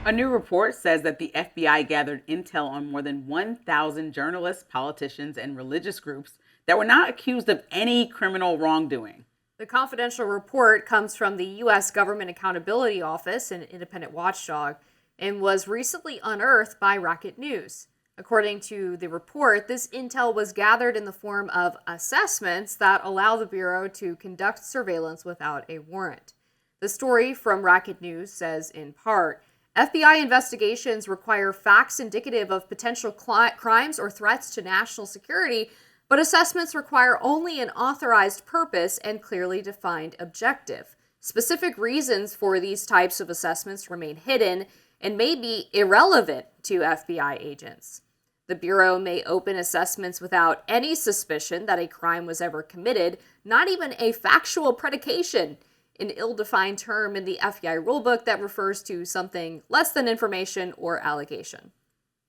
A new report says that the FBI gathered intel on more than 1,000 journalists, politicians, and religious groups that were not accused of any criminal wrongdoing. The confidential report comes from the U.S. Government Accountability Office, an independent watchdog, and was recently unearthed by Rocket News. According to the report, this intel was gathered in the form of assessments that allow the Bureau to conduct surveillance without a warrant. The story from Rocket News says, in part, FBI investigations require facts indicative of potential crimes or threats to national security, but assessments require only an authorized purpose and clearly defined objective. Specific reasons for these types of assessments remain hidden and may be irrelevant to FBI agents. The Bureau may open assessments without any suspicion that a crime was ever committed, not even a factual predication, an ill-defined term in the FBI rulebook that refers to something less than information or allegation.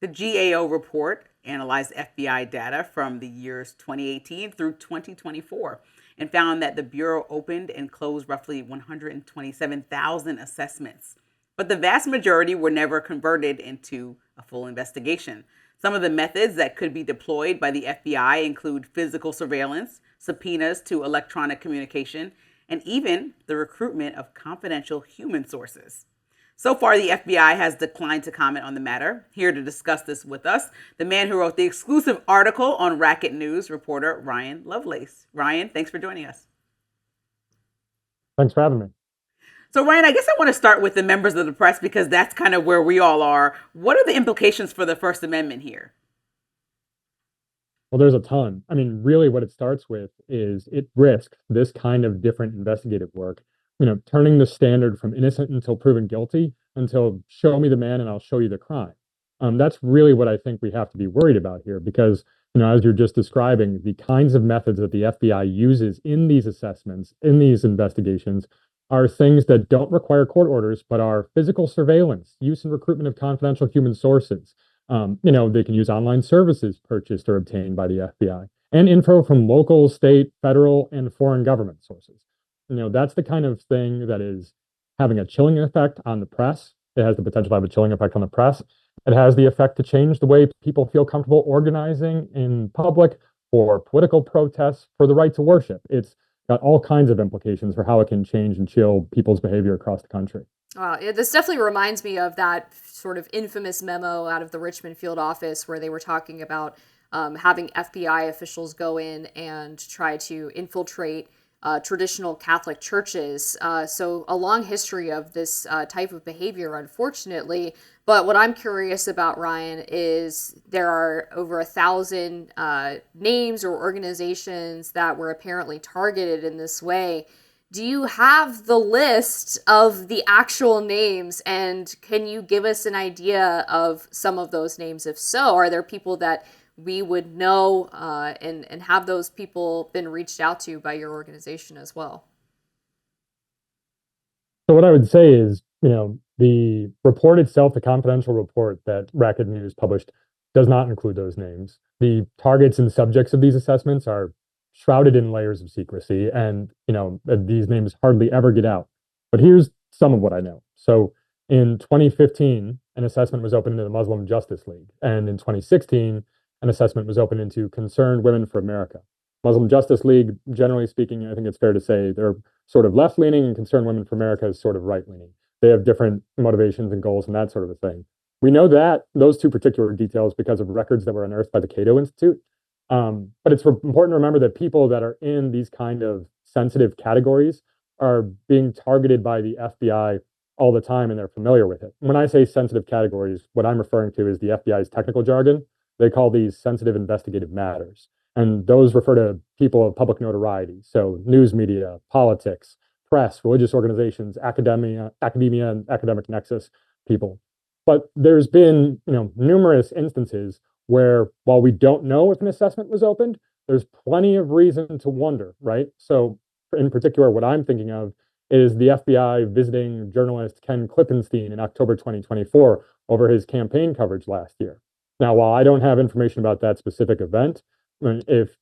The GAO report analyzed FBI data from the years 2018 through 2024 and found that the Bureau opened and closed roughly 127,000 assessments. But the vast majority were never converted into a full investigation. Some of the methods that could be deployed by the FBI include physical surveillance, subpoenas to electronic communication, and even the recruitment of confidential human sources. So far, the FBI has declined to comment on the matter. Here to discuss this with us, the man who wrote the exclusive article on Rocket News, reporter Ryan Lovelace. Ryan, thanks for joining us. Thanks for having me. So, Ryan, I guess I want to start with the members of the press because that's kind of where we all are. What are the implications for the First Amendment here? Well, there's a ton. I mean, really what it starts with is it risks this kind of different investigative work, turning the standard from innocent until proven guilty until show me the man and I'll show you the crime. That's really what I think we have to be worried about here because, as you're just describing, the kinds of methods that the FBI uses in these assessments, in these investigations, are things that don't require court orders, but are physical surveillance, use and recruitment of confidential human sources. They can use online services purchased or obtained by the FBI and info from local, state, federal, and foreign government sources. That's the kind of thing that is having a chilling effect on the press. It has the potential to have a chilling effect on the press. It has the effect to change the way people feel comfortable organizing in public for political protests, for the right to worship. It's got all kinds of implications for how it can change and chill people's behavior across the country. This definitely reminds me of that sort of infamous memo out of the Richmond field office where they were talking about having FBI officials go in and try to infiltrate traditional Catholic churches. So a long history of this type of behavior, unfortunately. But what I'm curious about, Ryan, is there are over 1,000 names or organizations that were apparently targeted in this way. Do you have the list of the actual names, and can you give us an idea of some of those names? If so, are there people that we would know and have those people been reached out to by your organization as well? So what I would say is, the report itself, the confidential report that Rocket News published, does not include those names. The targets and subjects of these assessments are shrouded in layers of secrecy, and these names hardly ever get out. But here's some of what I know. So in 2015, an assessment was opened into the Muslim Justice League, and in 2016, an assessment was opened into Concerned Women for America. Muslim Justice League, generally speaking, I think it's fair to say they're sort of left-leaning, and Concerned Women for America is sort of right-leaning. They have different motivations and goals and that sort of a thing. We know that those two particular details because of records that were unearthed by the Cato Institute. But it's important to remember that people that are in these kind of sensitive categories are being targeted by the FBI all the time, and they're familiar with it. When I say sensitive categories, what I'm referring to is the FBI's technical jargon. They call these sensitive investigative matters. And those refer to people of public notoriety. So news media, politics, press, religious organizations, academia, and academic nexus people. But there's been, numerous instances where while we don't know if an assessment was opened, there's plenty of reason to wonder, right? So in particular, what I'm thinking of is the FBI visiting journalist Ken Klippenstein in October 2024 over his campaign coverage last year. Now, while I don't have information about that specific event, if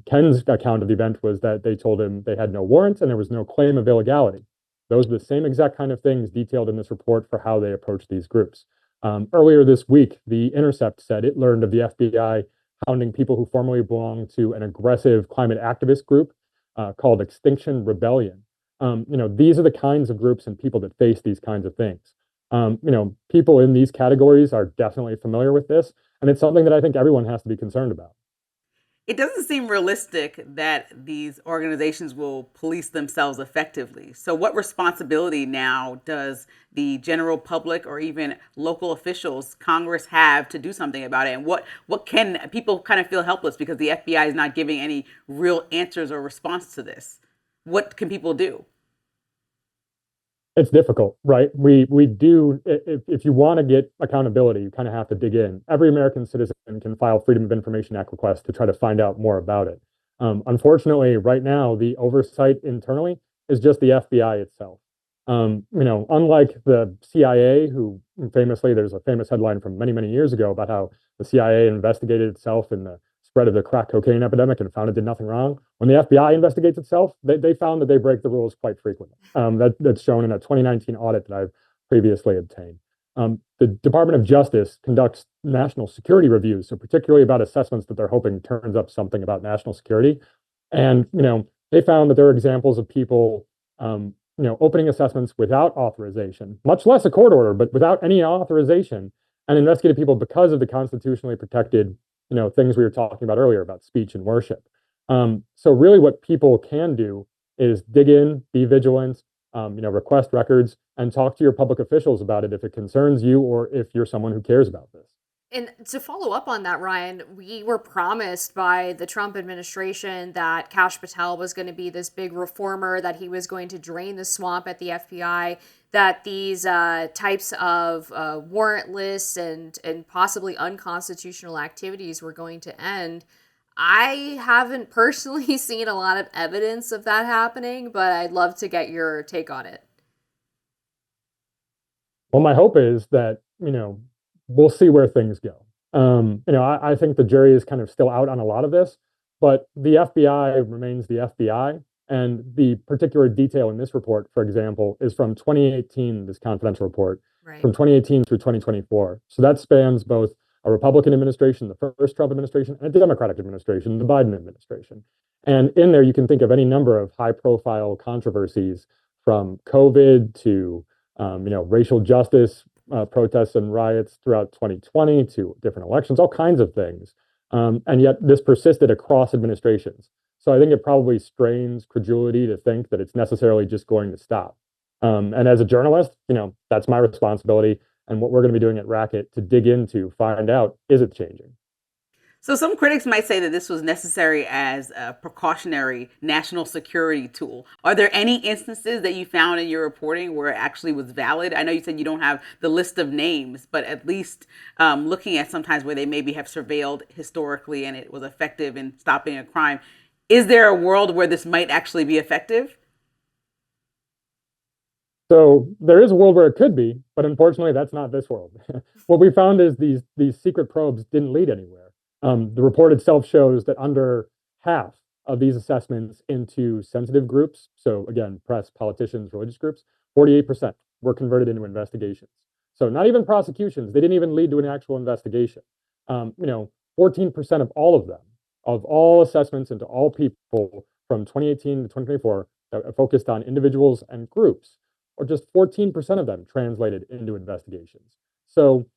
Ken's account of the event was that they told him they had no warrant and there was no claim of illegality. Those are the same exact kind of things detailed in this report for how they approach these groups. Earlier this week, The Intercept said it learned of the FBI hounding people who formerly belonged to an aggressive climate activist group called Extinction Rebellion. These are the kinds of groups and people that face these kinds of things. People in these categories are definitely familiar with this, and it's something that I think everyone has to be concerned about. It doesn't seem realistic that these organizations will police themselves effectively. So, what responsibility now does the general public or even local officials, Congress, have to do something about it? And what can people kind of feel helpless because the FBI is not giving any real answers or response to this? What can people do? It's difficult, right? We do, if you want to get accountability, you kind of have to dig in. Every American citizen can file Freedom of Information Act requests to try to find out more about it. Unfortunately, right now, the oversight internally is just the FBI itself. Unlike the CIA, who famously, there's a famous headline from many, many years ago about how the CIA investigated itself in the spread of the crack cocaine epidemic and found it did nothing wrong. When the FBI investigates itself, they found that they break the rules quite frequently. That's shown in a 2019 audit that I've previously obtained. The Department of Justice conducts national security reviews, so particularly about assessments that they're hoping turns up something about national security. And they found that there are examples of people opening assessments without authorization, much less a court order, but without any authorization, and investigated people because of the constitutionally protected things we were talking about earlier about speech and worship. So really what people can do is dig in, be vigilant, request records, and talk to your public officials about it if it concerns you or if you're someone who cares about this. And to follow up on that, Ryan, we were promised by the Trump administration that Kash Patel was going to be this big reformer, that he was going to drain the swamp at the FBI, that these types of warrantless and possibly unconstitutional activities were going to end. I haven't personally seen a lot of evidence of that happening, but I'd love to get your take on it. Well, my hope is that, we'll see where things go. I think the jury is kind of still out on a lot of this, but the FBI remains the FBI. And the particular detail in this report, for example, is from 2018, this confidential report, Right. from 2018 through 2024. So that spans both a Republican administration, the first Trump administration, and a Democratic administration, the Biden administration. And in there, you can think of any number of high-profile controversies, from COVID to racial justice protests and riots throughout 2020 to different elections, all kinds of things. And yet this persisted across administrations. So I think it probably strains credulity to think that it's necessarily just going to stop. And as a journalist, that's my responsibility and what we're going to be doing at Racket to dig into, find out, is it changing? So some critics might say that this was necessary as a precautionary national security tool. Are there any instances that you found in your reporting where it actually was valid? I know you said you don't have the list of names, but at least looking at sometimes where they maybe have surveilled historically and it was effective in stopping a crime. Is there a world where this might actually be effective? So there is a world where it could be, but unfortunately, that's not this world. What we found is these secret probes didn't lead anywhere. The report itself shows that under half of these assessments into sensitive groups, so again, press, politicians, religious groups, 48% were converted into investigations. So not even prosecutions, they didn't even lead to an actual investigation. 14% of all of them, of all assessments into all people from 2018 to 2024 that focused on individuals and groups, or just 14% of them translated into investigations. So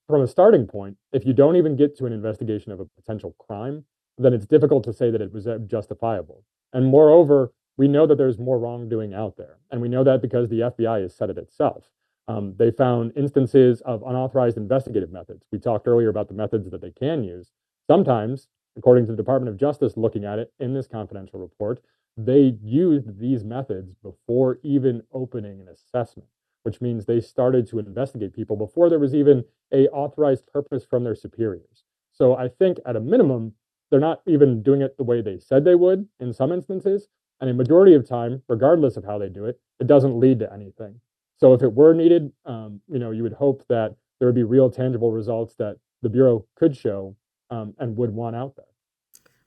from a starting point, if you don't even get to an investigation of a potential crime, then it's difficult to say that it was justifiable. And moreover, we know that there's more wrongdoing out there. And we know that because the FBI has said it itself. They found instances of unauthorized investigative methods. We talked earlier about the methods that they can use. Sometimes, according to the Department of Justice looking at it in this confidential report, they used these methods before even opening an assessment, which means they started to investigate people before there was even a authorized purpose from their superiors. So I think at a minimum, they're not even doing it the way they said they would in some instances. And a majority of time, regardless of how they do it, it doesn't lead to anything. So if it were needed, you would hope that there would be real tangible results that the Bureau could show and would want out there.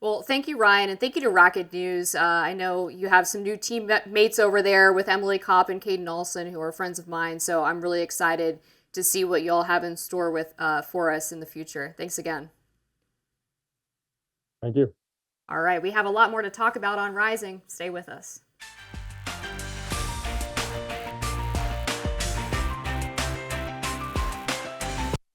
Well, thank you, Ryan, and thank you to Rocket News. I know you have some new teammates over there with Emily Kopp and Caden Olson, who are friends of mine. So I'm really excited to see what y'all have in store with for us in the future. Thanks again. Thank you. All right, we have a lot more to talk about on Rising. Stay with us.